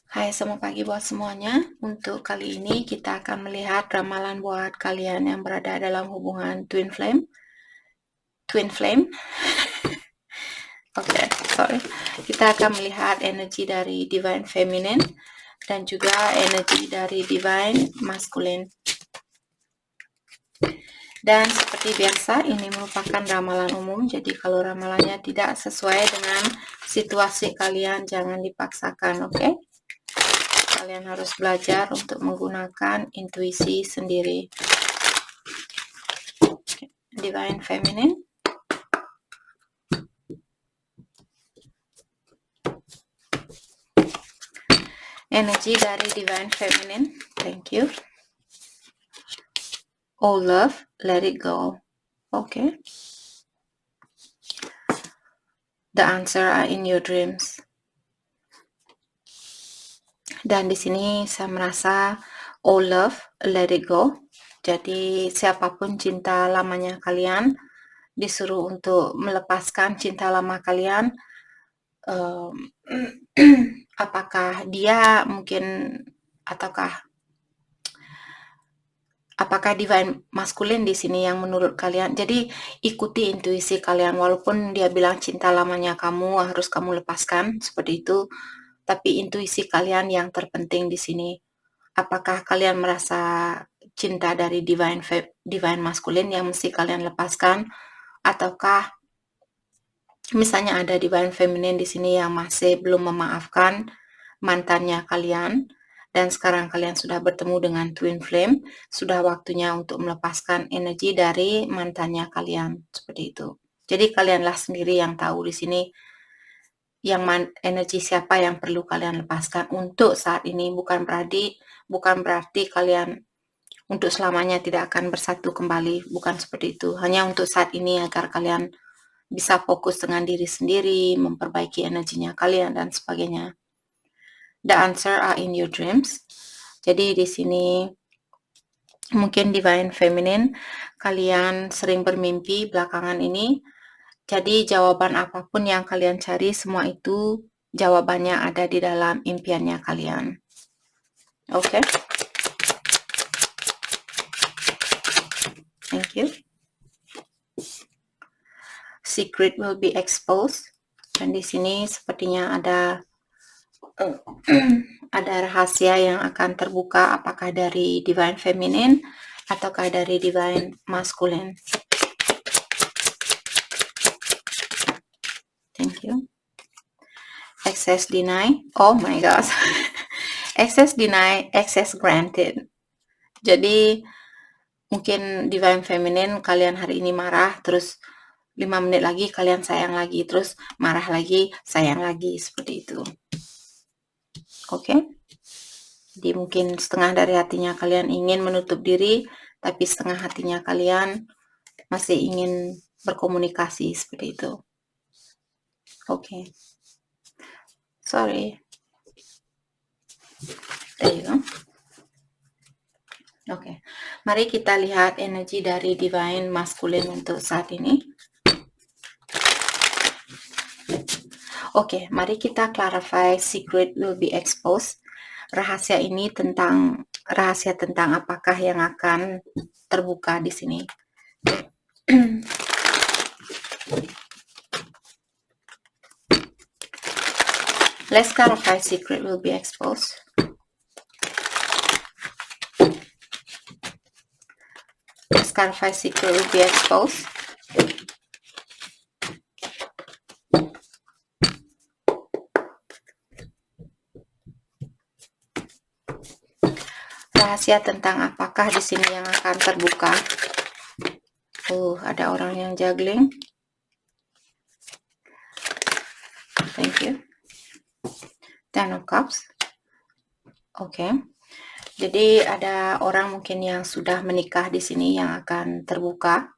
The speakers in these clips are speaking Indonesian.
Hai, selamat pagi buat semuanya. Untuk kali ini kita akan melihat ramalan buat kalian yang berada dalam hubungan twin flame. Twin flame. Oke, sorry. Kita akan melihat energi dari divine feminine dan juga energi dari divine masculine. Dan seperti biasa, ini merupakan ramalan umum. Jadi kalau ramalannya tidak sesuai dengan situasi kalian, jangan dipaksakan, oke? Kalian harus belajar untuk menggunakan intuisi sendiri. Divine feminine. Energi dari divine feminine. Thank you. Oh love, let it go. Okay. The answer are in your dreams. Dan di sini saya merasa oh love, let it go. Jadi siapapun cinta lamanya kalian disuruh untuk melepaskan cinta lama kalian. Apakah dia mungkin apakah divine masculine di sini yang menurut kalian? Jadi ikuti intuisi kalian, walaupun dia bilang cinta lamanya kamu harus kamu lepaskan seperti itu, tapi intuisi kalian yang terpenting di sini. Apakah kalian merasa cinta dari divine masculine yang mesti kalian lepaskan, ataukah misalnya ada divine feminine di sini yang masih belum memaafkan mantannya kalian? Dan sekarang kalian sudah bertemu dengan twin flame, sudah waktunya untuk melepaskan energi dari mantannya kalian, seperti itu. Jadi kalianlah sendiri yang tahu di sini energi siapa yang perlu kalian lepaskan untuk saat ini. Bukan berarti kalian untuk selamanya tidak akan bersatu kembali, bukan seperti itu. Hanya untuk saat ini agar kalian bisa fokus dengan diri sendiri, memperbaiki energinya kalian dan sebagainya. The answer are in your dreams. Jadi di sini mungkin divine feminine kalian sering bermimpi belakangan ini. Jadi jawaban apapun yang kalian cari, semua itu jawabannya ada di dalam impiannya kalian. Oke. Thank you. Secret will be exposed. Dan di sini sepertinya ada rahasia yang akan terbuka, apakah dari divine feminine ataukah dari divine masculine. Thank you. Access deny. Oh my gosh. Access deny, access granted. Jadi mungkin divine feminine kalian hari ini marah, terus 5 menit lagi kalian sayang lagi, terus marah lagi, sayang lagi, seperti itu. Oke? Jadi mungkin setengah dari hatinya kalian ingin menutup diri, tapi setengah hatinya kalian masih ingin berkomunikasi, seperti itu. Oke. Sorry. There you go. Oke. Mari kita lihat energi dari divine masculine untuk saat ini. Oke, mari kita clarify secret will be exposed. Rahasia tentang apakah yang akan terbuka di sini. Let's clarify secret will be exposed. Let's clarify secret will be exposed. Rahasia tentang apakah di sini yang akan terbuka. Ada orang yang juggling. Thank you. Ten of Cups. Oke. Jadi ada orang mungkin yang sudah menikah di sini yang akan terbuka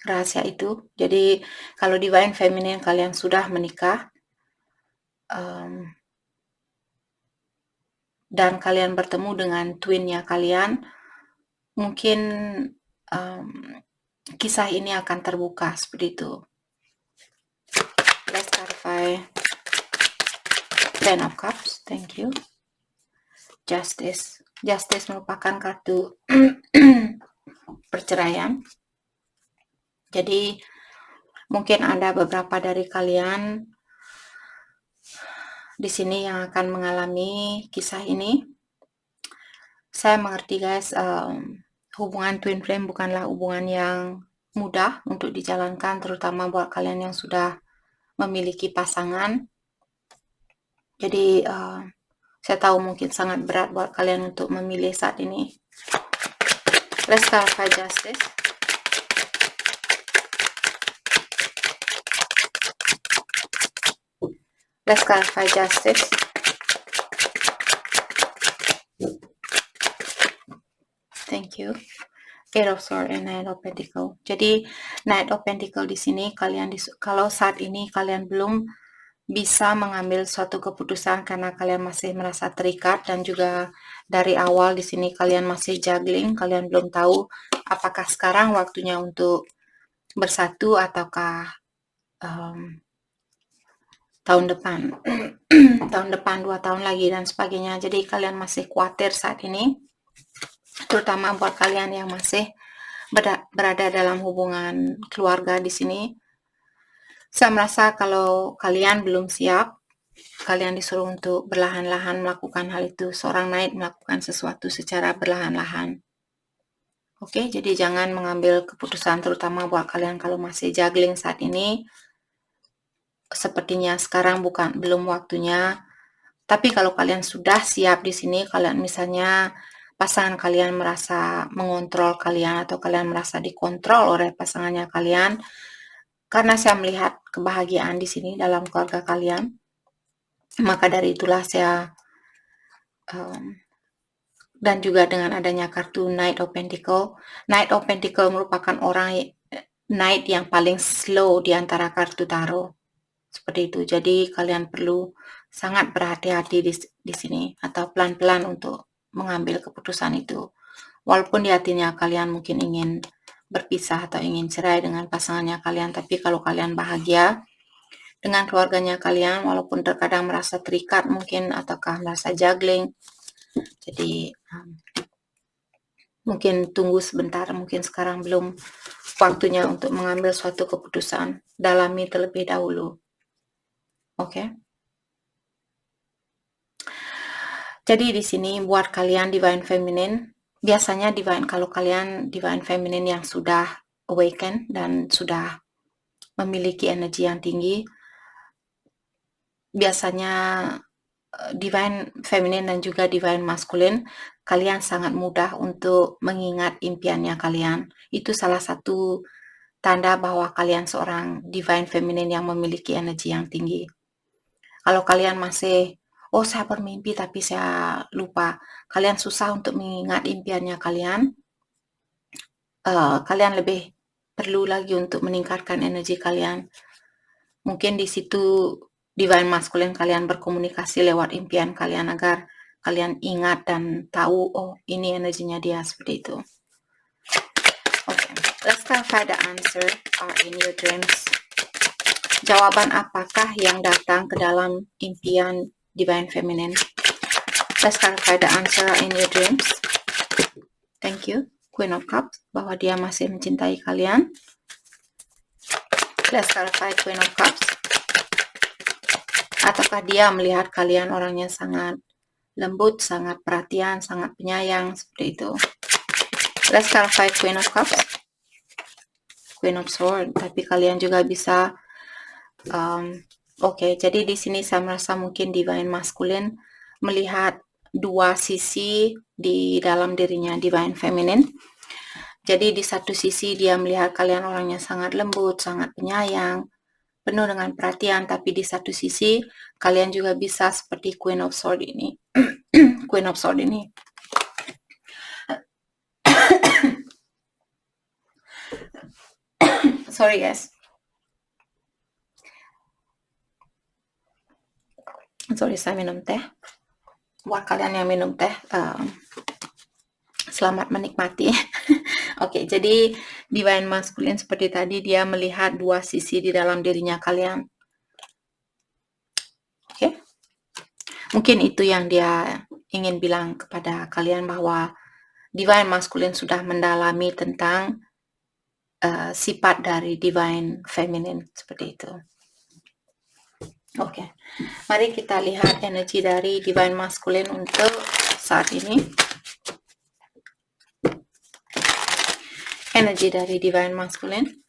rahasia itu. Jadi kalau divine feminine kalian sudah menikah dan kalian bertemu dengan twinnya kalian, mungkin kisah ini akan terbuka seperti itu. Let's clarify Ten of Cups, thank you. Justice. Justice merupakan kartu perceraian. Jadi mungkin ada beberapa dari kalian di sini yang akan mengalami kisah ini. Saya mengerti guys, hubungan twin flame bukanlah hubungan yang mudah untuk dijalankan, terutama buat kalian yang sudah memiliki pasangan. Jadi saya tahu mungkin sangat berat buat kalian untuk memilih saat ini. Let's clarify justice. Let's clarify justice. Thank you. Eight of Swords and Knight of Pentacles. Jadi Knight of Pentacles di sini kalian kalau saat ini kalian belum bisa mengambil suatu keputusan karena kalian masih merasa terikat, dan juga dari awal di sini kalian masih juggling, kalian belum tahu apakah sekarang waktunya untuk bersatu ataukah tahun depan, tahun depan, 2 tahun lagi dan sebagainya. Jadi kalian masih khawatir saat ini, terutama buat kalian yang masih berada dalam hubungan keluarga di sini. Saya merasa kalau kalian belum siap, kalian disuruh untuk berlahan-lahan melakukan hal itu. Seorang Knight melakukan sesuatu secara berlahan-lahan. Oke, jadi jangan mengambil keputusan, terutama buat kalian kalau masih juggling saat ini. Sepertinya sekarang belum waktunya. Tapi kalau kalian sudah siap di sini, kalian misalnya pasangan kalian merasa mengontrol kalian atau kalian merasa dikontrol oleh pasangannya kalian, karena saya melihat kebahagiaan di sini dalam keluarga kalian, maka dari itulah saya dan juga dengan adanya kartu Knight of Pentacles. Knight of Pentacles merupakan Knight yang paling slow di antara kartu tarot. Seperti itu. Jadi kalian perlu sangat berhati-hati di sini atau pelan-pelan untuk mengambil keputusan itu. Walaupun di hatinya kalian mungkin ingin berpisah atau ingin cerai dengan pasangannya kalian, tapi kalau kalian bahagia dengan keluarganya kalian, walaupun terkadang merasa terikat mungkin ataukah merasa juggling, jadi mungkin tunggu sebentar, mungkin sekarang belum waktunya untuk mengambil suatu keputusan, dalami terlebih dahulu. Oke. Jadi di sini buat kalian Divine Feminine, biasanya kalau kalian Divine Feminine yang sudah awaken dan sudah memiliki energi yang tinggi, biasanya Divine Feminine dan juga Divine Masculine, kalian sangat mudah untuk mengingat impiannya kalian. Itu salah satu tanda bahwa kalian seorang Divine Feminine yang memiliki energi yang tinggi. Kalau kalian masih saya bermimpi tapi saya lupa, kalian susah untuk mengingat impiannya kalian, kalian lebih perlu lagi untuk meningkatkan energi kalian. Mungkin di situ Divine Masculine kalian berkomunikasi lewat impian kalian agar kalian ingat dan tahu, ini energinya dia, seperti itu. Okay, let's clarify the answer in your dreams. Jawaban apakah yang datang ke dalam impian Divine Feminine? Let's clarify the answer in your dreams. Thank you. Queen of Cups, bahwa dia masih mencintai kalian. Let's clarify Queen of Cups. Ataukah dia melihat kalian orangnya sangat lembut, sangat perhatian, sangat penyayang, seperti itu. Let's clarify Queen of Cups. Queen of Swords, tapi kalian juga bisa Oke, jadi di sini saya merasa mungkin Divine Masculine melihat dua sisi di dalam dirinya Divine Feminine. Jadi di satu sisi dia melihat kalian orangnya sangat lembut, sangat penyayang, penuh dengan perhatian, tapi di satu sisi kalian juga bisa seperti Queen of Swords ini. Queen of Swords ini. Sorry guys. Sorry, saya minum teh. Buat kalian yang minum teh, selamat menikmati. Oke, jadi Divine Masculine seperti tadi, dia melihat dua sisi di dalam dirinya kalian. Oke. Mungkin itu yang dia ingin bilang kepada kalian, bahwa Divine Masculine sudah mendalami tentang sifat dari Divine Feminine, seperti itu. Oke, mari kita lihat energi dari Divine Masculine untuk saat ini. Energi dari Divine Masculine.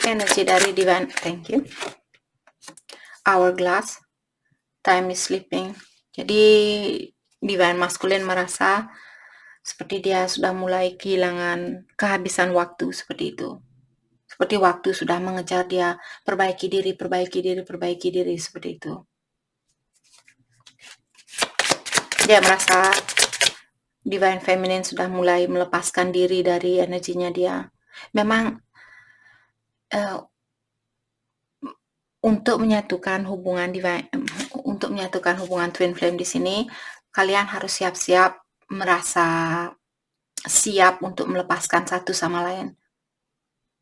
Energi dari Divine, thank you. Hourglass, time is slipping. Jadi Divine Masculine merasa seperti dia sudah mulai kehilangan, kehabisan waktu, seperti itu. Seperti waktu sudah mengejar dia, perbaiki diri, seperti itu. Dia merasa Divine Feminine sudah mulai melepaskan diri dari energinya dia. Memang untuk menyatukan hubungan Twin Flame di sini, kalian harus siap-siap, merasa siap untuk melepaskan satu sama lain.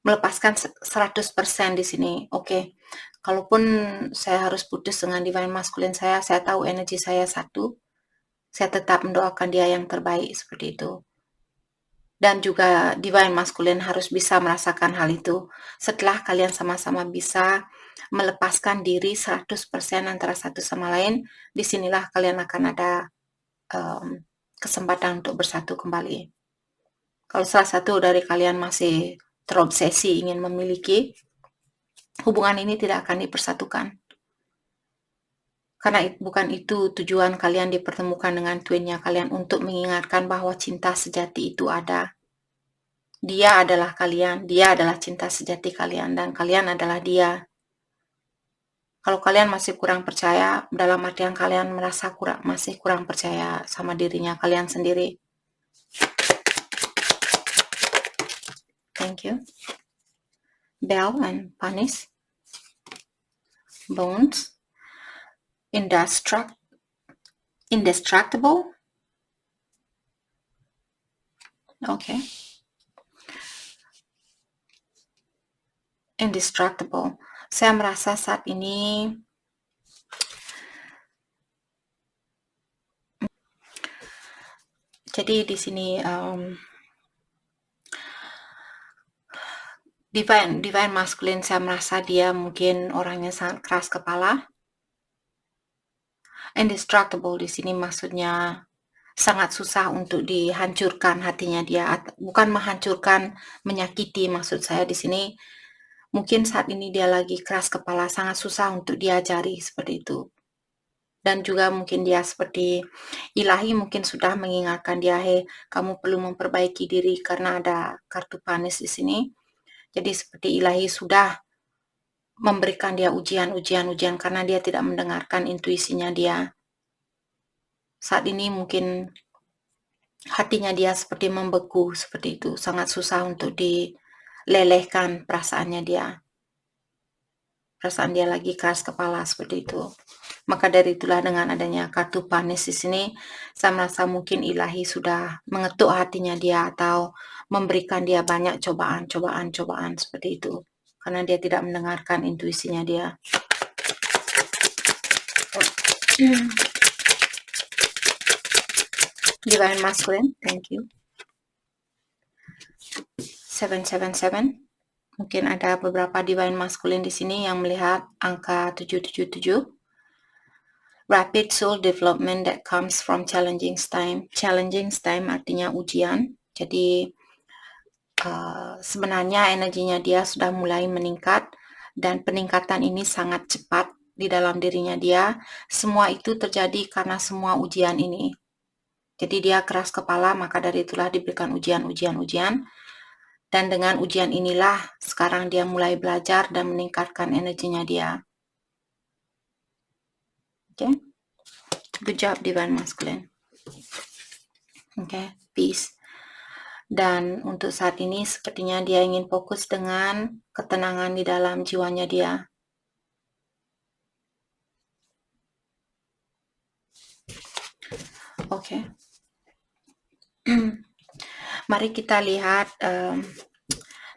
Melepaskan 100% di sini. Oke. Kalaupun saya harus putus dengan Divine Masculine saya tahu energi saya satu. Saya tetap mendoakan dia yang terbaik, seperti itu. Dan juga Divine Masculine harus bisa merasakan hal itu. Setelah kalian sama-sama bisa melepaskan diri 100% antara satu sama lain, disinilah kalian akan ada kesempatan untuk bersatu kembali. Kalau salah satu dari kalian masih terobsesi ingin memiliki, hubungan ini tidak akan dipersatukan. Karena bukan itu tujuan kalian dipertemukan dengan twinnya kalian, untuk mengingatkan bahwa cinta sejati itu ada. Dia adalah kalian, dia adalah cinta sejati kalian, dan kalian adalah dia. Kalau kalian masih kurang percaya, dalam artian kalian merasa masih kurang percaya sama dirinya kalian sendiri. Thank you. Bell and Punish. Bones. Indestructible. Okay. Indestructible. Saya merasa saat ini jadi di sini Divine Masculine, saya merasa dia mungkin orangnya sangat keras kepala. Indestructible di sini maksudnya sangat susah untuk dihancurkan hatinya dia, bukan menghancurkan, menyakiti maksud saya di sini. Mungkin saat ini dia lagi keras kepala, sangat susah untuk diajari, seperti itu. Dan juga mungkin dia seperti ilahi mungkin sudah mengingatkan dia, hey, kamu perlu memperbaiki diri, karena ada kartu panis di sini. Jadi seperti ilahi sudah memberikan dia ujian karena dia tidak mendengarkan intuisinya dia. Saat ini mungkin hatinya dia seperti membeku, seperti itu. Sangat susah untuk dilelehkan perasaannya dia. Perasaan dia lagi keras kepala, seperti itu. Maka dari itulah dengan adanya kartu panis di sini, saya merasa mungkin ilahi sudah mengetuk hatinya dia atau memberikan dia banyak cobaan seperti itu. Karena dia tidak mendengarkan intuisinya dia. Divine Masculine, thank you. 777. Mungkin ada beberapa Divine Masculine di sini yang melihat angka 777. Rapid soul development that comes from challenging time. Challenging time artinya ujian. Jadi sebenarnya energinya dia sudah mulai meningkat, dan peningkatan ini sangat cepat di dalam dirinya dia. Semua itu terjadi karena semua ujian ini. Jadi dia keras kepala, maka dari itulah diberikan ujian. Dan dengan ujian inilah sekarang dia mulai belajar dan meningkatkan energinya dia. Oke. Good job, Divine Masculine. Oke, peace. Dan untuk saat ini sepertinya dia ingin fokus dengan ketenangan di dalam jiwanya dia. Oke. Mari kita lihat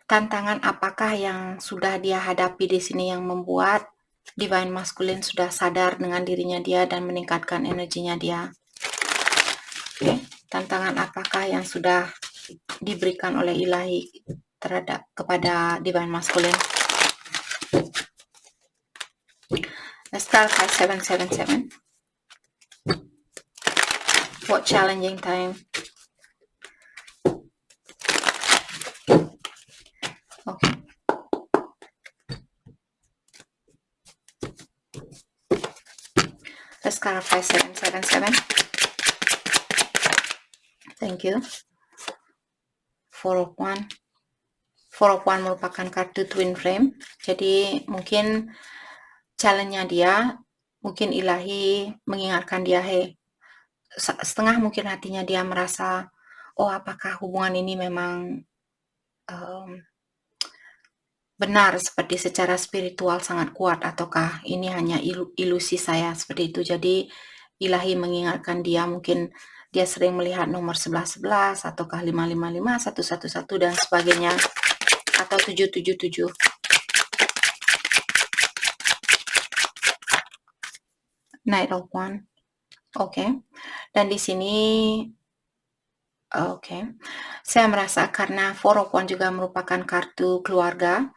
tantangan apakah yang sudah dia hadapi di sini yang membuat Divine Masculine sudah sadar dengan dirinya dia dan meningkatkan energinya dia. Oke, tantangan apakah yang sudah diberikan oleh ilahi kepada Divine Masculine? Let's start 5777. What challenging time? Okay. Let's clarify 777. Thank you. 4 of One merupakan kartu twin flame. Jadi mungkin challenge-nya dia, mungkin ilahi mengingatkan dia, setengah mungkin hatinya dia merasa, oh apakah hubungan ini memang benar seperti secara spiritual sangat kuat, ataukah ini hanya ilusi saya seperti itu. Jadi ilahi mengingatkan dia, mungkin dia sering melihat nomor 1111 ataukah 555, 111 dan sebagainya, atau 777. Knight of One. Oke. Dan di sini saya merasa karena 4 of One juga merupakan kartu keluarga,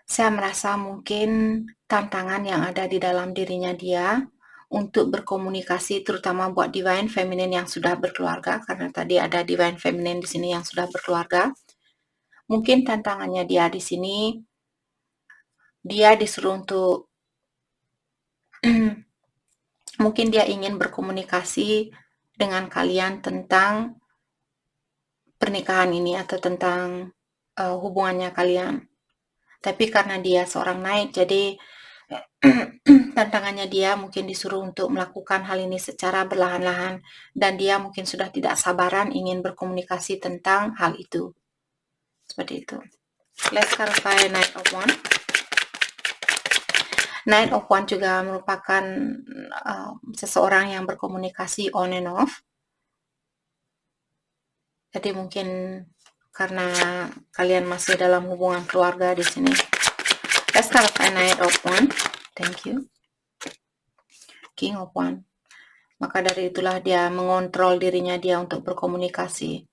saya merasa mungkin tantangan yang ada di dalam dirinya dia untuk berkomunikasi, terutama buat Divine Feminine yang sudah berkeluarga, karena tadi ada Divine Feminine di sini yang sudah berkeluarga. Mungkin tantangannya dia di sini, dia disuruh untuk mungkin dia ingin berkomunikasi dengan kalian tentang pernikahan ini atau tentang hubungannya kalian. Tapi karena dia seorang Knight, jadi tantangannya dia mungkin disuruh untuk melakukan hal ini secara perlahan-lahan, dan dia mungkin sudah tidak sabaran ingin berkomunikasi tentang hal itu. Seperti itu. Let's clarify Knight of One. Knight of One juga merupakan seseorang yang berkomunikasi on and off. Jadi mungkin karena kalian masih dalam hubungan keluarga di sini. Let's clarify Knight of One. Thank you. King of One. Maka dari itulah dia mengontrol dirinya dia untuk berkomunikasi.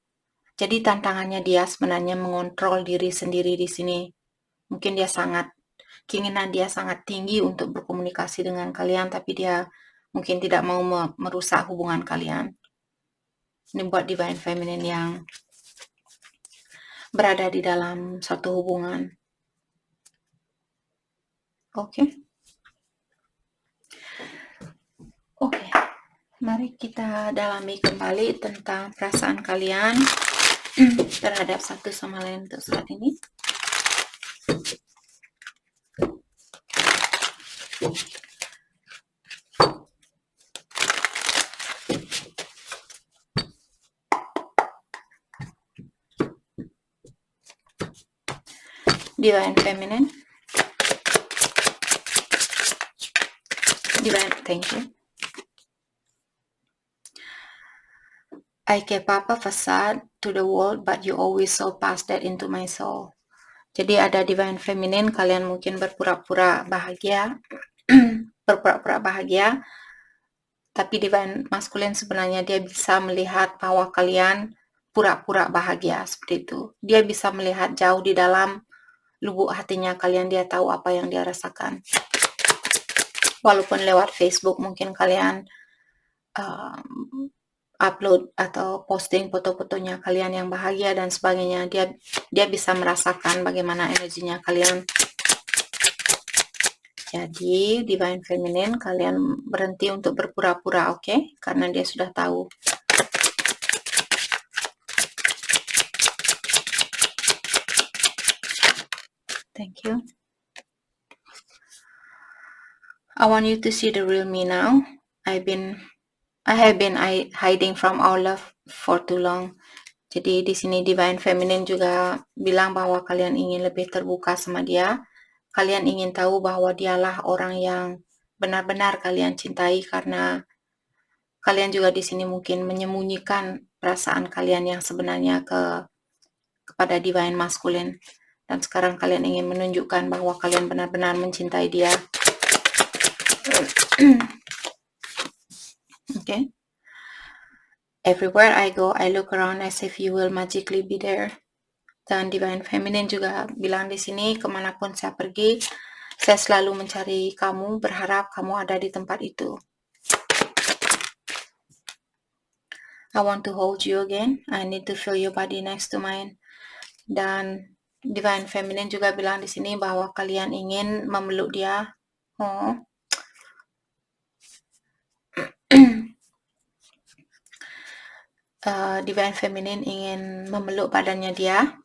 Jadi tantangannya dia sebenarnya mengontrol diri sendiri di sini. Mungkin keinginan dia sangat tinggi untuk berkomunikasi dengan kalian, tapi dia mungkin tidak mau merusak hubungan kalian. Ini buat Divine Feminine yang berada di dalam suatu hubungan. Oke. Mari kita dalami kembali tentang perasaan kalian terhadap satu sama lain untuk saat ini. Divine Feminine. Divine, thank you. I kept up a facade to the world, but you always saw past that into my soul. Jadi ada Divine Feminine, kalian mungkin berpura-pura bahagia, tapi Divine Masculine sebenarnya dia bisa melihat bahwa kalian pura-pura bahagia seperti itu. Dia bisa melihat jauh di dalam lubuk hatinya kalian, dia tahu apa yang dia rasakan. Walaupun lewat Facebook mungkin kalian upload atau posting foto-fotonya kalian yang bahagia dan sebagainya, dia bisa merasakan bagaimana energinya kalian. Jadi Divine Feminine, kalian berhenti untuk berpura-pura, oke? Karena dia sudah tahu. Thank you. I want you to see the real me now. I have been hiding from our love for too long. Jadi di sini Divine Feminine juga bilang bahwa kalian ingin lebih terbuka sama dia. Kalian ingin tahu bahwa dialah orang yang benar-benar kalian cintai, karena kalian juga di sini mungkin menyembunyikan perasaan kalian yang sebenarnya kepada divine masculine, dan sekarang kalian ingin menunjukkan bahwa kalian benar-benar mencintai dia. Okay. Everywhere I go, I look around as if you will magically be there. Dan divine feminine juga bilang di sini, kemanapun saya pergi, saya selalu mencari kamu, berharap kamu ada di tempat itu. I want to hold you again. I need to feel your body next to mine. Dan divine feminine juga bilang di sini bahwa kalian ingin memeluk dia. Oh. Divine feminine ingin memeluk badannya dia.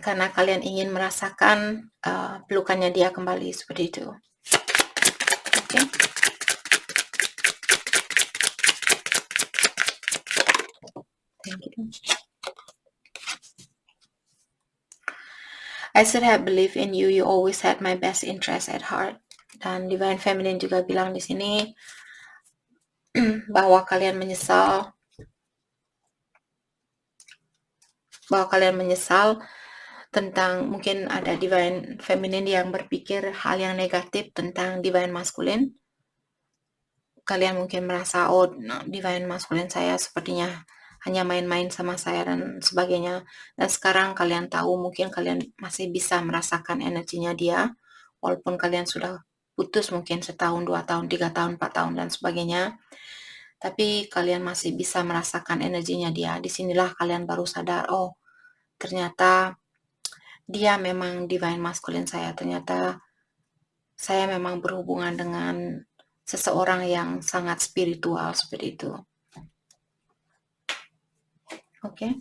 Karena kalian ingin merasakan pelukannya dia kembali, seperti itu. Okay. Thank you. I should have believed in you. You always had my best interest at heart. Dan divine feminine juga bilang di sini bahwa kalian menyesal tentang, mungkin ada divine feminine yang berpikir hal yang negatif tentang divine masculine. Kalian mungkin merasa, oh, divine masculine saya sepertinya hanya main-main sama saya dan sebagainya. Dan sekarang kalian tahu, mungkin kalian masih bisa merasakan energinya dia, walaupun kalian sudah putus mungkin 1 tahun, 2 tahun, 3 tahun, 4 tahun dan sebagainya. Tapi kalian masih bisa merasakan energinya dia. Disinilah kalian baru sadar, oh, ternyata dia memang divine masculine saya. Ternyata saya memang berhubungan dengan seseorang yang sangat spiritual, seperti itu. Oke.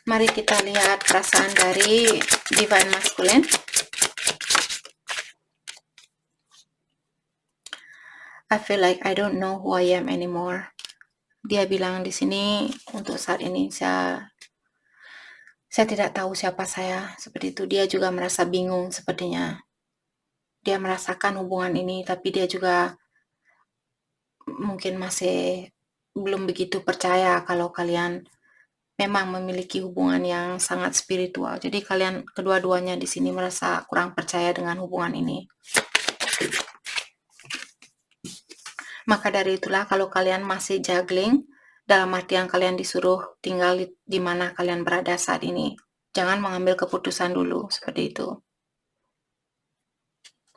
Mari kita lihat perasaan dari divine masculine. I feel like I don't know who I am anymore. Dia bilang di sini, untuk saat ini saya tidak tahu siapa saya, seperti itu. Dia juga merasa bingung sepertinya. Dia merasakan hubungan ini, tapi dia juga mungkin masih belum begitu percaya kalau kalian memang memiliki hubungan yang sangat spiritual. Jadi kalian kedua-duanya di sini merasa kurang percaya dengan hubungan ini. Maka dari itulah, kalau kalian masih juggling, dalam artian kalian disuruh tinggal di mana kalian berada saat ini, jangan mengambil keputusan dulu, seperti itu.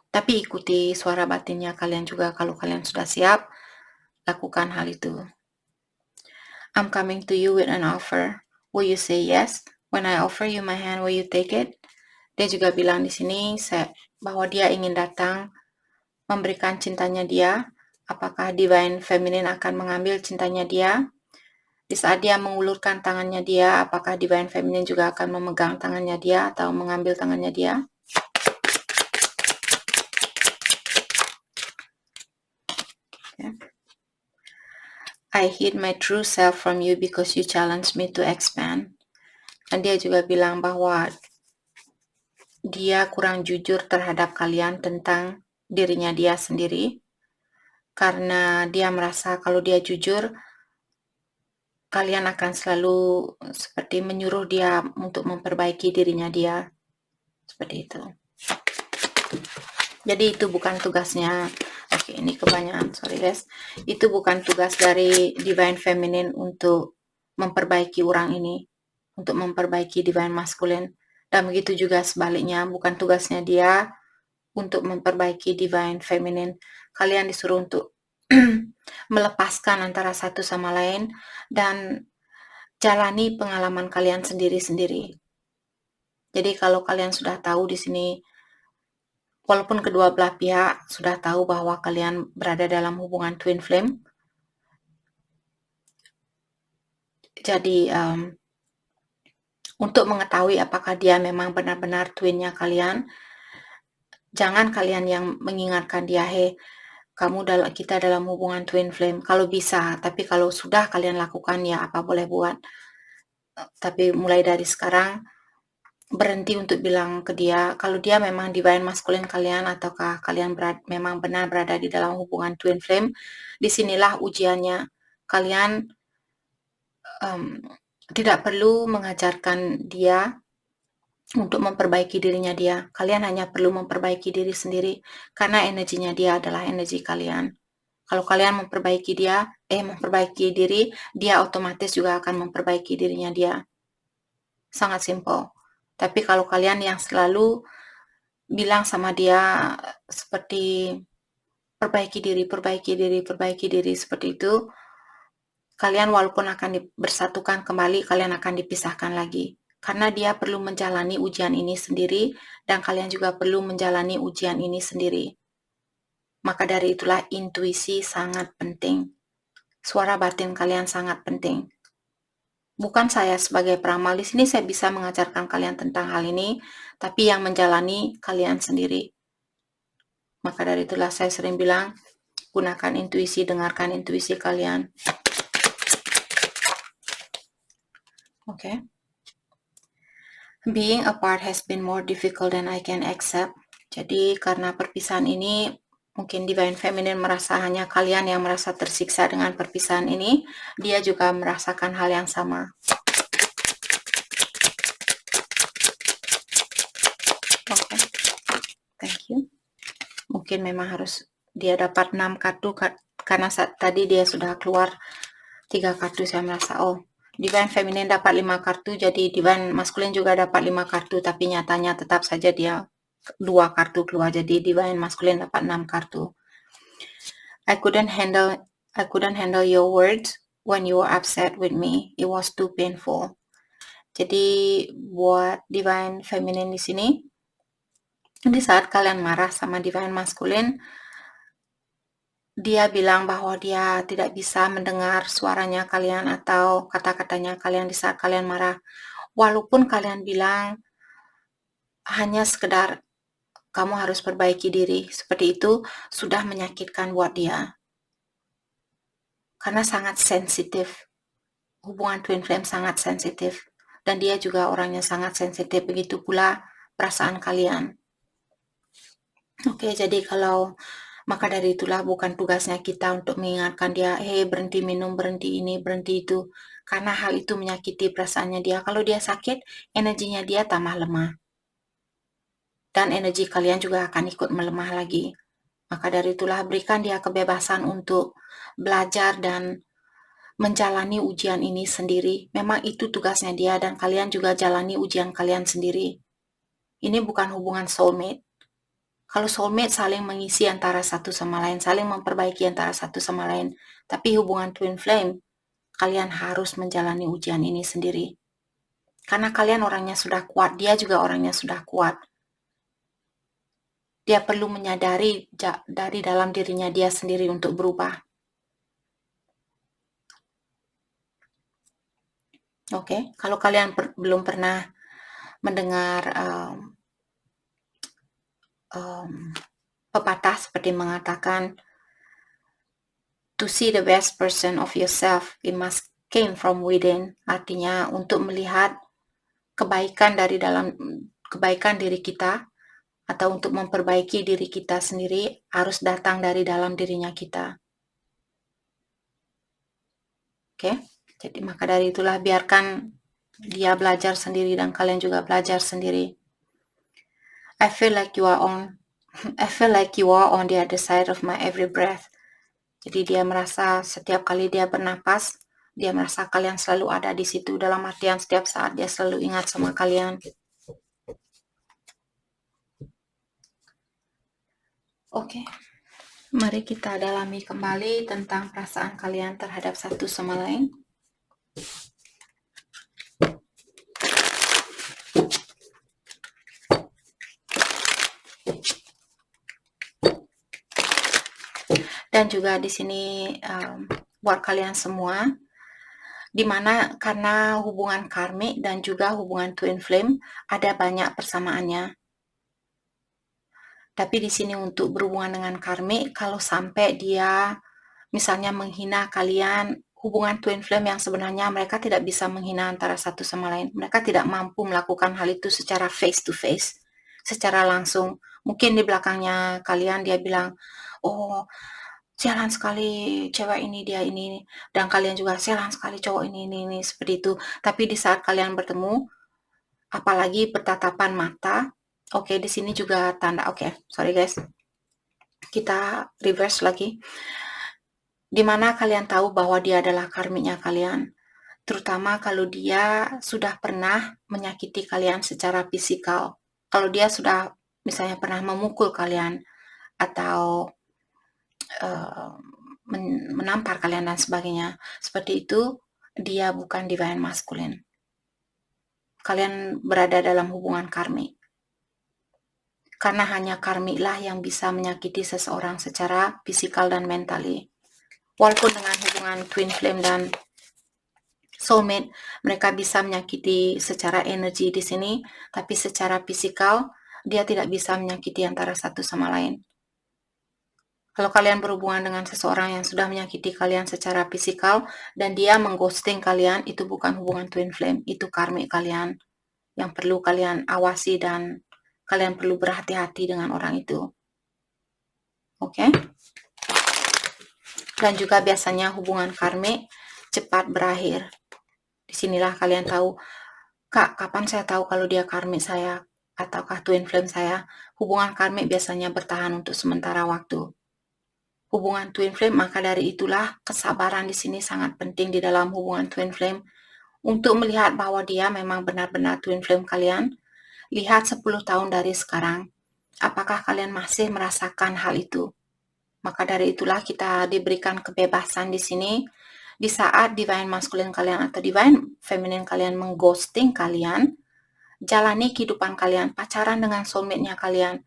Tapi ikuti suara batinnya kalian juga. Kalau kalian sudah siap, lakukan hal itu. I'm coming to you with an offer. Will you say yes? When I offer you my hand, will you take it? Dia juga bilang di sini bahwa dia ingin datang memberikan cintanya dia. Apakah divine feminine akan mengambil cintanya dia? Di saat dia mengulurkan tangannya dia, apakah divine feminine juga akan memegang tangannya dia atau mengambil tangannya dia? Okay. I hid my true self from you because you challenged me to expand. Dan dia juga bilang bahwa dia kurang jujur terhadap kalian tentang dirinya dia sendiri, karena dia merasa kalau dia jujur, kalian akan selalu seperti menyuruh dia untuk memperbaiki dirinya dia, seperti itu. Jadi itu bukan tugasnya. Oke, ini kebanyakan, sorry guys. Itu bukan tugas dari divine feminine untuk memperbaiki orang ini, untuk memperbaiki divine masculine. Dan begitu juga sebaliknya, bukan tugasnya dia untuk memperbaiki divine feminine. Kalian disuruh untuk melepaskan antara satu sama lain dan jalani pengalaman kalian sendiri-sendiri. Jadi kalau kalian sudah tahu di sini, walaupun kedua belah pihak sudah tahu bahwa kalian berada dalam hubungan twin flame, jadi untuk mengetahui apakah dia memang benar-benar twinnya kalian, jangan kalian yang mengingatkan dia, hey, kita dalam hubungan twin flame, kalau bisa. Tapi kalau sudah kalian lakukan, ya apa boleh buat. Tapi mulai dari sekarang, berhenti untuk bilang ke dia kalau dia memang divine maskulin kalian ataukah kalian memang benar berada di dalam hubungan twin flame. Disinilah ujiannya. Kalian tidak perlu mengajarkan dia untuk memperbaiki dirinya dia. Kalian hanya perlu memperbaiki diri sendiri karena energinya dia adalah energi kalian. Kalau kalian memperbaiki diri, dia otomatis juga akan memperbaiki dirinya dia. Sangat simpel. Tapi kalau kalian yang selalu bilang sama dia seperti perbaiki diri seperti itu, kalian walaupun akan bersatukan kembali, kalian akan dipisahkan lagi. Karena dia perlu menjalani ujian ini sendiri, dan kalian juga perlu menjalani ujian ini sendiri. Maka dari itulah intuisi sangat penting. Suara batin kalian sangat penting. Bukan saya sebagai peramal di sini saya bisa mengajarkan kalian tentang hal ini, tapi yang menjalani kalian sendiri. Maka dari itulah saya sering bilang, gunakan intuisi, dengarkan intuisi kalian. Oke. Being apart has been more difficult than I can accept. Jadi karena perpisahan ini, mungkin Divine Feminine merasa hanya kalian yang merasa tersiksa dengan perpisahan ini. Dia juga merasakan hal yang sama. Oke. Thank you. Mungkin memang harus dia dapat 6 kartu karena tadi dia sudah keluar 3 kartu. Saya merasa Divine Feminine dapat 5 kartu, jadi Divine Masculine juga dapat 5 kartu, tapi nyatanya tetap saja dia 2 kartu keluar, jadi Divine Masculine dapat 6 kartu. I couldn't handle your words when you were upset with me. It was too painful. Jadi buat Divine Feminine di sini, di saat kalian marah sama Divine Masculine, dia bilang bahwa dia tidak bisa mendengar suaranya kalian atau kata-katanya kalian di saat kalian marah. Walaupun kalian bilang hanya sekedar kamu harus perbaiki diri, seperti itu sudah menyakitkan buat dia. Karena sangat sensitif. Hubungan twin flame sangat sensitif. Dan dia juga orangnya sangat sensitif. Begitu pula perasaan kalian. Oke, jadi maka dari itulah bukan tugasnya kita untuk mengingatkan dia, berhenti minum, berhenti ini, berhenti itu. Karena hal itu menyakiti perasaannya dia. Kalau dia sakit, energinya dia tambah lemah. Dan energi kalian juga akan ikut melemah lagi. Maka dari itulah berikan dia kebebasan untuk belajar dan menjalani ujian ini sendiri. Memang itu tugasnya dia dan kalian juga jalani ujian kalian sendiri. Ini bukan hubungan soulmate. Kalau soulmate saling mengisi antara satu sama lain, saling memperbaiki antara satu sama lain. Tapi hubungan twin flame, kalian harus menjalani ujian ini sendiri. Karena kalian orangnya sudah kuat, dia juga orangnya sudah kuat. Dia perlu menyadari dari dalam dirinya dia sendiri untuk berubah. Oke, kalau kalian belum pernah mendengar pepatah seperti mengatakan, to see the best person of yourself, it must came from within. Artinya untuk melihat kebaikan diri kita atau untuk memperbaiki diri kita sendiri harus datang dari dalam dirinya kita. Oke, jadi maka dari itulah biarkan dia belajar sendiri dan kalian juga belajar sendiri. I feel like you are on the other side of my every breath. Jadi dia merasa setiap kali dia bernapas, dia merasa kalian selalu ada di situ, dalam artian setiap saat dia selalu ingat sama kalian. Oke, mari kita dalami kembali tentang perasaan kalian terhadap satu sama lain. Dan juga di sini buat kalian semua, dimana karena hubungan karmik dan juga hubungan twin flame ada banyak persamaannya. Tapi di sini untuk berhubungan dengan karmik, kalau sampai dia misalnya menghina kalian hubungan twin flame yang sebenarnya mereka tidak bisa menghina antara satu sama lain. Mereka tidak mampu melakukan hal itu secara face to face, secara langsung. Mungkin di belakangnya kalian dia bilang, oh sialan sekali cewek ini, dia ini, dan kalian juga sialan sekali cowok ini, seperti itu. Tapi di saat kalian bertemu, apalagi bertatapan mata, oke, di sini juga tanda, oke, sorry guys, kita reverse lagi. Dimana kalian tahu bahwa dia adalah karmiknya kalian, terutama kalau dia sudah pernah menyakiti kalian secara fisikal. Kalau dia sudah misalnya pernah memukul kalian atau menampar kalian dan sebagainya, seperti itu, dia bukan divine masculine. Kalian berada dalam hubungan karmik. Karena hanya karmik lah yang bisa menyakiti seseorang secara fisikal dan mentally. Walaupun dengan hubungan twin flame dan soulmate, mereka bisa menyakiti secara energi di sini, tapi secara fisikal, dia tidak bisa menyakiti antara satu sama lain. Kalau kalian berhubungan dengan seseorang yang sudah menyakiti kalian secara fisikal, dan dia mengghosting kalian, itu bukan hubungan twin flame, itu karmik kalian, yang perlu kalian awasi dan kalian perlu berhati-hati dengan orang itu. Oke? Dan juga biasanya hubungan karmik cepat berakhir. Disinilah kalian tahu, Kak, kapan saya tahu kalau dia karmik saya ataukah twin flame saya? Hubungan karmik biasanya bertahan untuk sementara waktu. Hubungan twin flame, maka dari itulah kesabaran di sini sangat penting di dalam hubungan twin flame. Untuk melihat bahwa dia memang benar-benar twin flame kalian, lihat 10 tahun dari sekarang. Apakah kalian masih merasakan hal itu? Maka dari itulah kita diberikan kebebasan di sini. Di saat divine masculine kalian atau divine feminine kalian mengghosting kalian, jalani kehidupan kalian, pacaran dengan soulmate-nya kalian,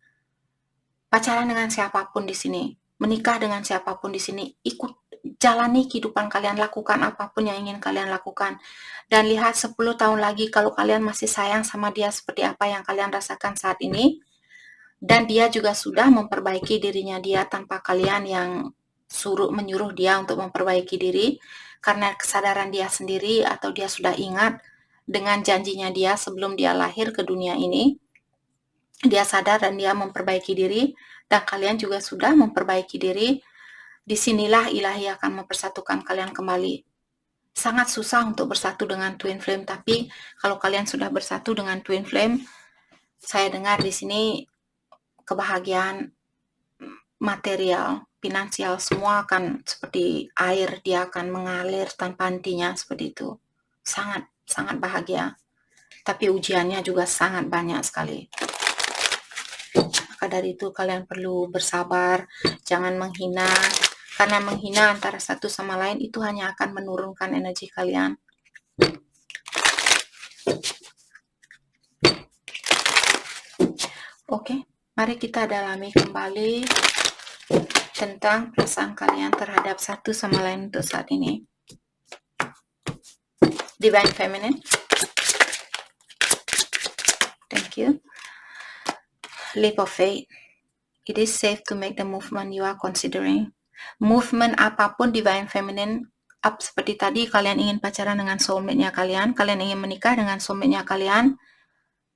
pacaran dengan siapapun di sini, menikah dengan siapapun di sini, ikut jalani kehidupan kalian, lakukan apapun yang ingin kalian lakukan. Dan lihat 10 tahun lagi kalau kalian masih sayang sama dia seperti apa yang kalian rasakan saat ini, dan dia juga sudah memperbaiki dirinya dia tanpa kalian yang menyuruh dia untuk memperbaiki diri, karena kesadaran dia sendiri atau dia sudah ingat dengan janjinya dia sebelum dia lahir ke dunia ini. Dia sadar dan dia memperbaiki diri, dan kalian juga sudah memperbaiki diri. Disinilah ilahi akan mempersatukan kalian kembali. Sangat susah untuk bersatu dengan twin flame, tapi kalau kalian sudah bersatu dengan twin flame, saya dengar di sini kebahagiaan material, finansial, semua akan seperti air, dia akan mengalir tanpa hentinya, seperti itu. Sangat, sangat bahagia. Tapi ujiannya juga sangat banyak sekali. Maka dari itu kalian perlu bersabar, jangan menghina, karena menghina antara satu sama lain itu hanya akan menurunkan energi kalian. Oke, mari kita dalami kembali tentang perasaan kalian terhadap satu sama lain untuk saat ini. Divine Feminine. Thank you. Leap of faith. It is safe to make the movement you are considering. Movement apapun Divine Feminine, seperti tadi kalian ingin pacaran dengan soulmate-nya kalian, kalian ingin menikah dengan soulmate-nya kalian,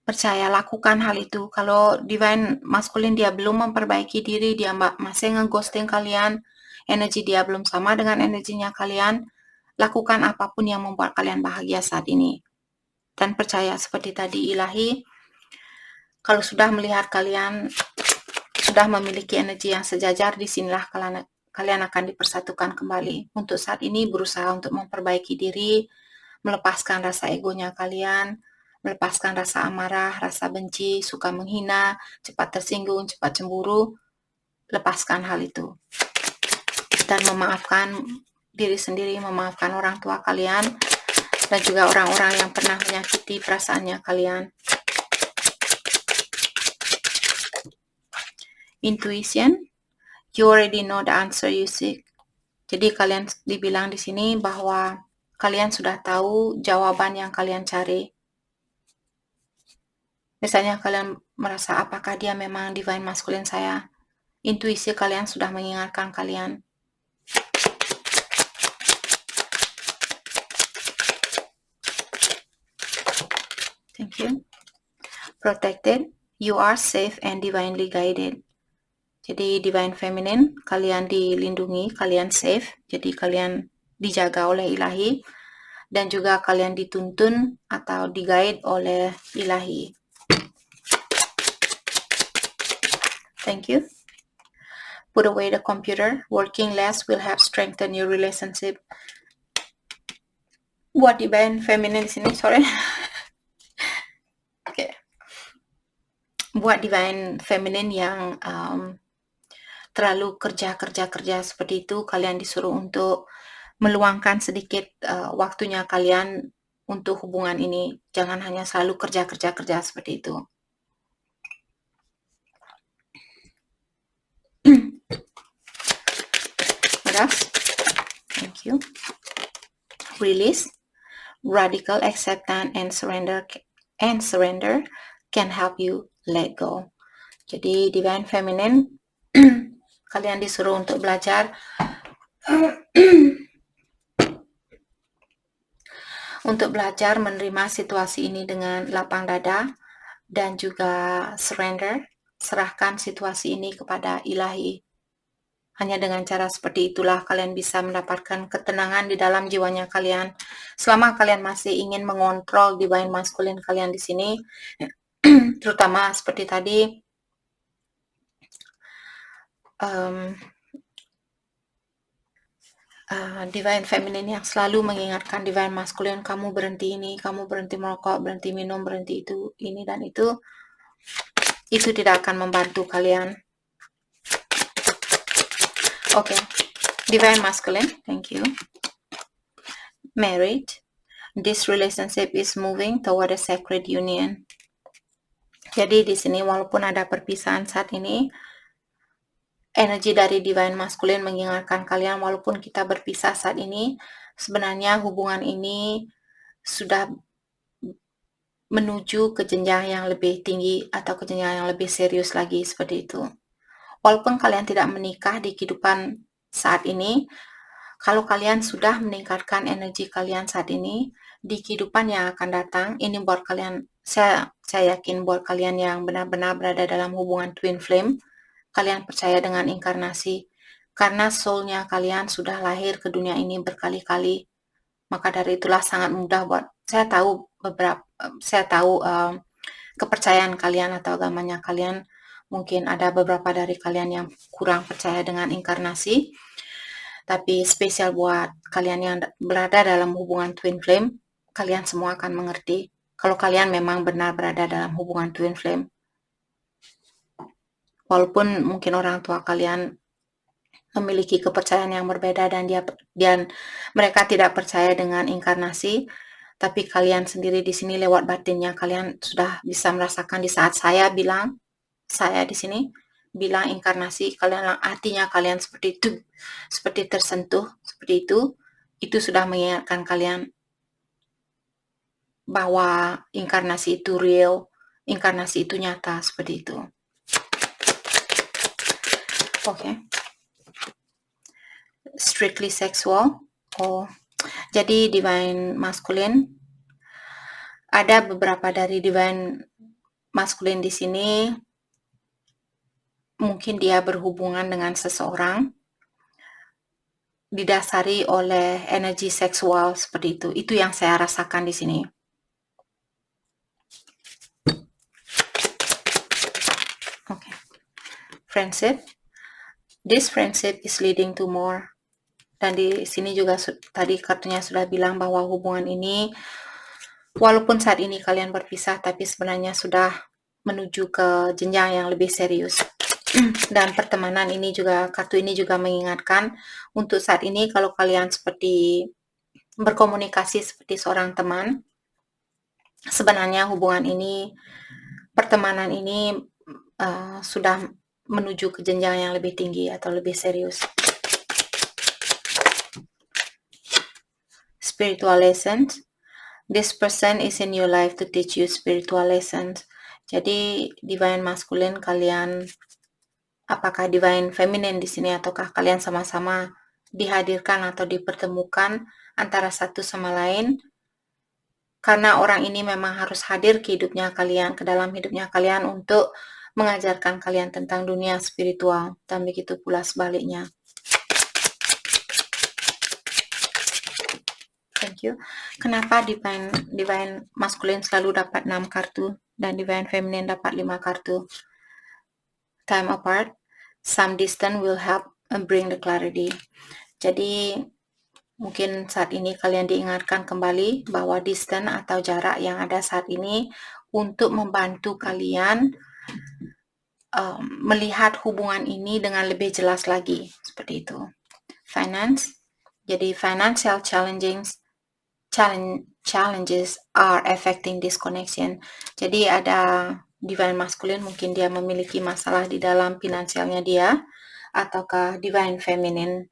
percaya, lakukan hal itu. Kalau Divine Masculine dia belum memperbaiki diri, dia masih ngeghosting kalian, energi dia belum sama dengan energinya kalian, lakukan apapun yang membuat kalian bahagia saat ini. Dan percaya seperti tadi ilahi, kalau sudah melihat kalian sudah memiliki energi yang sejajar, disinilah kalian akan dipersatukan kembali. Untuk saat ini berusaha untuk memperbaiki diri, melepaskan rasa egonya kalian, melepaskan rasa amarah, rasa benci, suka menghina, cepat tersinggung, cepat cemburu. Lepaskan hal itu. Dan memaafkan diri sendiri, memaafkan orang tua kalian, dan juga orang-orang yang pernah menyakiti perasaannya kalian. Intuition, you already know the answer you seek. Jadi kalian dibilang di sini bahwa kalian sudah tahu jawaban yang kalian cari. Misalnya kalian merasa apakah dia memang divine masculine saya? Intuisi kalian sudah mengingatkan kalian. Thank you. Protected, you are safe and divinely guided. Jadi divine feminine, kalian dilindungi, kalian safe, jadi kalian dijaga oleh ilahi, dan juga kalian dituntun atau diguide oleh ilahi. Thank you. Put away the computer. Working less will help strengthen your relationship. Buat divine feminine di sini, sorry. Oke. Buat divine feminine yang terlalu kerja seperti itu, kalian disuruh untuk meluangkan sedikit waktunya kalian untuk hubungan ini. Jangan hanya selalu kerja seperti itu. What else? Thank you. Release, radical acceptance and surrender can help you let go. Jadi divine feminine, kalian disuruh untuk belajar menerima situasi ini dengan lapang dada dan juga surrender, serahkan situasi ini kepada ilahi. Hanya dengan cara seperti itulah kalian bisa mendapatkan ketenangan di dalam jiwanya kalian. Selama kalian masih ingin mengontrol divine masculine kalian di sini, terutama seperti tadi, divine feminine yang selalu mengingatkan divine masculine, kamu berhenti ini, kamu berhenti merokok, berhenti minum, berhenti itu, ini dan itu tidak akan membantu kalian. Oke, divine masculine, thank you. Married, this relationship is moving toward a sacred union. Jadi di sini walaupun ada perpisahan saat ini, energi dari divine masculine mengingatkan kalian walaupun kita berpisah saat ini, sebenarnya hubungan ini sudah menuju ke jenjang yang lebih tinggi atau ke jenjang yang lebih serius lagi seperti itu. Walaupun kalian tidak menikah di kehidupan saat ini, kalau kalian sudah meningkatkan energi kalian saat ini, di kehidupan yang akan datang, ini buat kalian, saya yakin buat kalian yang benar-benar berada dalam hubungan twin flame, kalian percaya dengan inkarnasi, karena soulnya kalian sudah lahir ke dunia ini berkali-kali. Maka dari itulah sangat mudah buat, saya tahu kepercayaan kalian atau agamanya kalian, mungkin ada beberapa dari kalian yang kurang percaya dengan inkarnasi, tapi spesial buat kalian yang berada dalam hubungan twin flame, kalian semua akan mengerti kalau kalian memang benar berada dalam hubungan twin flame. Walaupun mungkin orang tua kalian memiliki kepercayaan yang berbeda dan mereka tidak percaya dengan inkarnasi, tapi kalian sendiri di sini lewat batinnya kalian sudah bisa merasakan di saat saya di sini bilang inkarnasi, kalian hatinya kalian seperti itu, seperti tersentuh, seperti itu sudah mengingatkan kalian bahwa inkarnasi itu real, inkarnasi itu nyata, seperti itu. Oke. Strictly sexual. Jadi divine masculine, ada beberapa dari divine masculine di sini mungkin dia berhubungan dengan seseorang didasari oleh energi seksual seperti itu. Itu yang saya rasakan di sini. Oke. Friendship. This friendship is leading to more. Dan di sini juga tadi kartunya sudah bilang bahwa hubungan ini walaupun saat ini kalian berpisah, tapi sebenarnya sudah menuju ke jenjang yang lebih serius. Dan pertemanan ini juga, kartu ini juga mengingatkan untuk saat ini kalau kalian seperti berkomunikasi seperti seorang teman, sebenarnya hubungan ini, pertemanan ini sudah menuju ke jenjang yang lebih tinggi atau lebih serius. Spiritual lessons. This person is in your life to teach you spiritual lessons. Jadi divine masculine kalian, apakah divine feminine di sini ataukah kalian sama-sama dihadirkan atau dipertemukan antara satu sama lain Karena orang ini memang harus hadir ke hidupnya kalian, ke dalam hidupnya kalian untuk mengajarkan kalian tentang dunia spiritual, dan begitu pula sebaliknya. Thank you. Kenapa divine masculine selalu dapat 6 kartu dan divine feminine dapat 5 kartu? Time apart, some distance will help bring the clarity. Jadi mungkin saat ini kalian diingatkan kembali bahwa distance atau jarak yang ada saat ini untuk membantu kalian melihat hubungan ini dengan lebih jelas lagi, seperti itu. Finance, jadi financial challenges are affecting this connection. Jadi ada divine masculine, mungkin dia memiliki masalah di dalam finansialnya dia, ataukah divine feminine,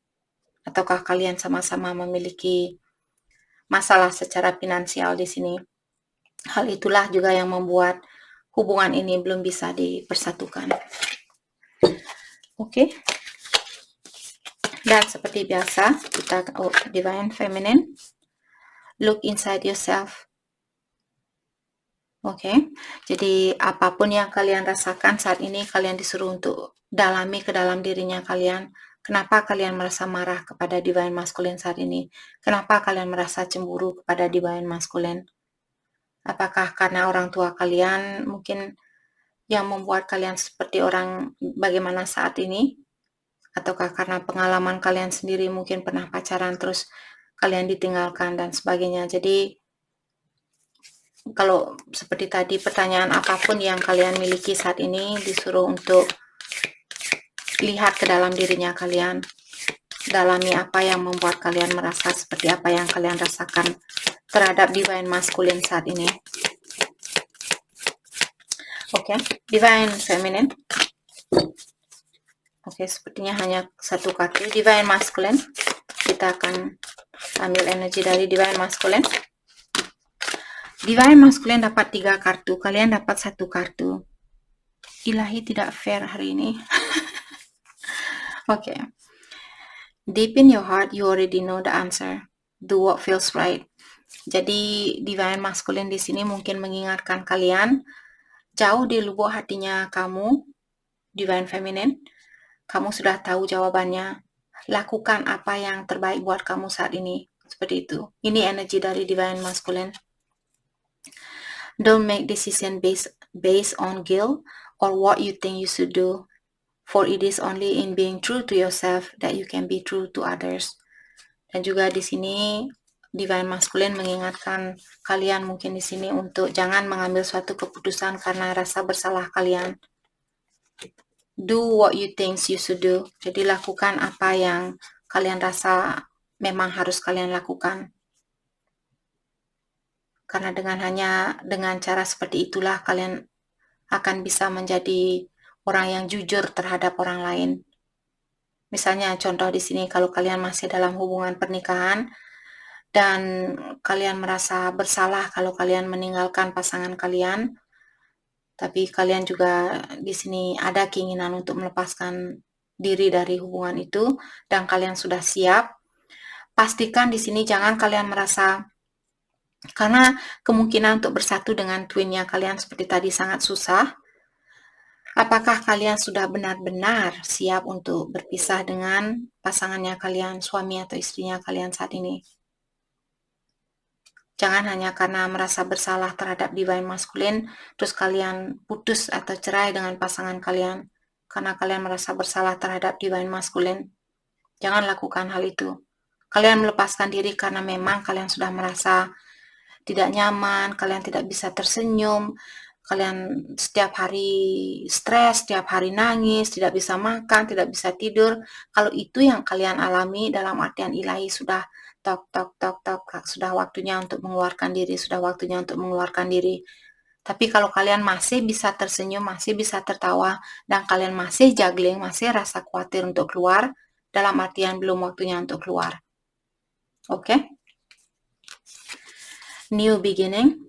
ataukah kalian sama-sama memiliki masalah secara finansial di sini. Hal itulah juga yang membuat hubungan ini belum bisa dipersatukan. Oke. Dan seperti biasa, kita divine feminine, look inside yourself. Oke. Jadi apapun yang kalian rasakan saat ini, kalian disuruh untuk dalami ke dalam dirinya kalian. Kenapa kalian merasa marah kepada divine masculine saat ini? Kenapa kalian merasa cemburu kepada divine masculine? Apakah karena orang tua kalian mungkin yang membuat kalian seperti orang bagaimana saat ini? Ataukah karena pengalaman kalian sendiri mungkin pernah pacaran terus kalian ditinggalkan dan sebagainya. Jadi kalau seperti tadi, pertanyaan apapun yang kalian miliki saat ini disuruh untuk lihat ke dalam dirinya kalian, dalami apa yang membuat kalian merasa seperti apa yang kalian rasakan terhadap divine masculine saat ini. Oke, divine feminine. Oke, sepertinya hanya satu kartu divine masculine. Kita akan ambil energi dari divine masculine. Divine masculine dapat 3 kartu, kalian dapat 1 kartu. Ilahi, tidak fair hari ini. Oke. Deep in your heart, you already know the answer. Do what feels right. Jadi divine masculine di sini mungkin mengingatkan kalian, jauh di lubuk hatinya kamu, divine feminine, kamu sudah tahu jawabannya. Lakukan apa yang terbaik buat kamu saat ini. Seperti itu. Ini energi dari divine masculine. Don't make decision based on guilt or what you think you should do, for it is only in being true to yourself that you can be true to others. Dan juga di sini divine masculine mengingatkan kalian mungkin di sini untuk jangan mengambil suatu keputusan karena rasa bersalah kalian. Do what you think you should do. Jadi lakukan apa yang kalian rasa memang harus kalian lakukan. Karena dengan cara seperti itulah kalian akan bisa menjadi orang yang jujur terhadap orang lain. Misalnya contoh di sini, kalau kalian masih dalam hubungan pernikahan dan kalian merasa bersalah kalau kalian meninggalkan pasangan kalian, tapi kalian juga di sini ada keinginan untuk melepaskan diri dari hubungan itu dan kalian sudah siap, pastikan di sini jangan kalian merasa, karena kemungkinan untuk bersatu dengan twinnya kalian seperti tadi sangat susah. Apakah kalian sudah benar-benar siap untuk berpisah dengan pasangannya kalian, suami atau istrinya kalian saat ini? Jangan hanya karena merasa bersalah terhadap divine masculine, terus kalian putus atau cerai dengan pasangan kalian karena kalian merasa bersalah terhadap divine masculine. Jangan lakukan hal itu. Kalian melepaskan diri karena memang kalian sudah merasa tidak nyaman, kalian tidak bisa tersenyum, kalian setiap hari stres, setiap hari nangis, tidak bisa makan, tidak bisa tidur. Kalau itu yang kalian alami, dalam artian ilahi sudah tok, sudah waktunya untuk mengeluarkan diri, sudah waktunya untuk mengeluarkan diri. Tapi kalau kalian masih bisa tersenyum, masih bisa tertawa, dan kalian masih juggling, masih rasa khawatir untuk keluar, dalam artian belum waktunya untuk keluar. Oke? New beginning.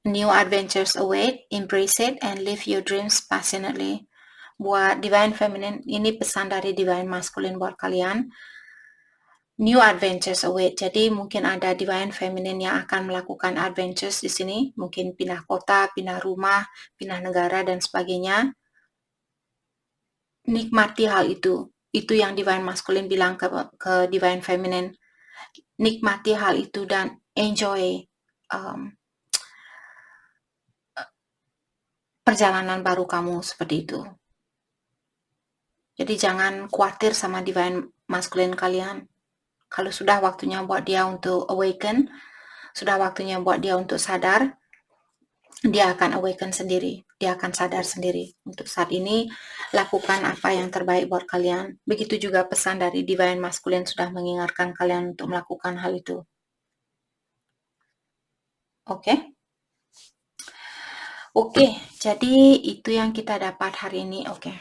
New adventures await, embrace it, and live your dreams passionately. Buat divine feminine, ini pesan dari divine masculine buat kalian. New adventures await. Jadi mungkin ada divine feminine yang akan melakukan adventures di sini, mungkin pindah kota, pindah rumah, pindah negara dan sebagainya. Nikmati hal itu. Itu yang divine masculine bilang ke divine feminine. Nikmati hal itu dan enjoy perjalanan baru kamu seperti itu. Jadi jangan khawatir sama divine masculine kalian. Kalau sudah waktunya buat dia untuk awaken, sudah waktunya buat dia untuk sadar, dia akan awaken sendiri, dia akan sadar sendiri. Untuk saat ini, lakukan apa yang terbaik buat kalian. Begitu juga pesan dari divine masculine sudah mengingatkan kalian untuk melakukan hal itu. Oke? Oke, jadi itu yang kita dapat hari ini. Oke.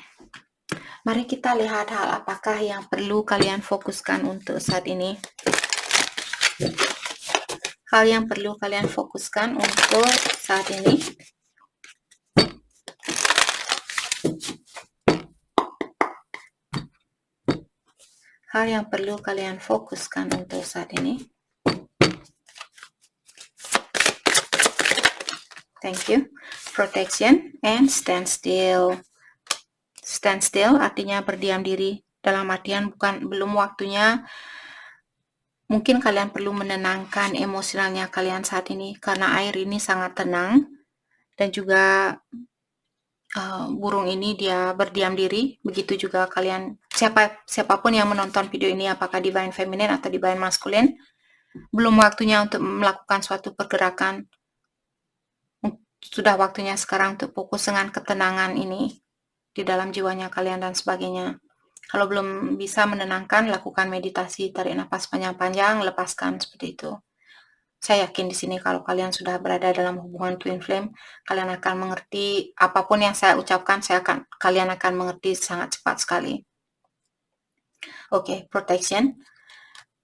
Mari kita lihat hal apakah yang perlu kalian fokuskan untuk saat ini. Hal yang perlu kalian fokuskan untuk saat ini. Hal yang perlu kalian fokuskan untuk saat ini. Thank you. Protection and stand still. Stand still artinya berdiam diri. Dalam artian belum waktunya. Mungkin kalian perlu menenangkan emosionalnya kalian saat ini. Karena air ini sangat tenang. Dan juga burung ini dia berdiam diri. Begitu juga kalian, siapapun yang menonton video ini, apakah divine feminine atau divine masculine, belum waktunya untuk melakukan suatu pergerakan. Sudah waktunya sekarang untuk fokus dengan ketenangan ini di dalam jiwanya kalian dan sebagainya. Kalau belum bisa menenangkan, lakukan meditasi, tarik nafas panjang-panjang, lepaskan seperti itu. Saya yakin di sini kalau kalian sudah berada dalam hubungan twin flame, kalian akan mengerti apapun yang saya ucapkan, kalian akan mengerti sangat cepat sekali. Oke, protection.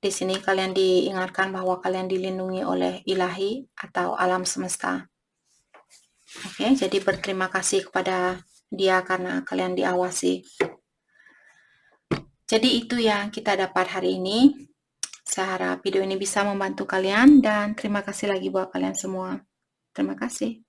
Di sini kalian diingatkan bahwa kalian dilindungi oleh ilahi atau alam semesta. Oke, jadi berterima kasih kepada dia karena kalian diawasi. Jadi itu yang kita dapat hari ini. Saya harap video ini bisa membantu kalian dan terima kasih lagi buat kalian semua. Terima kasih.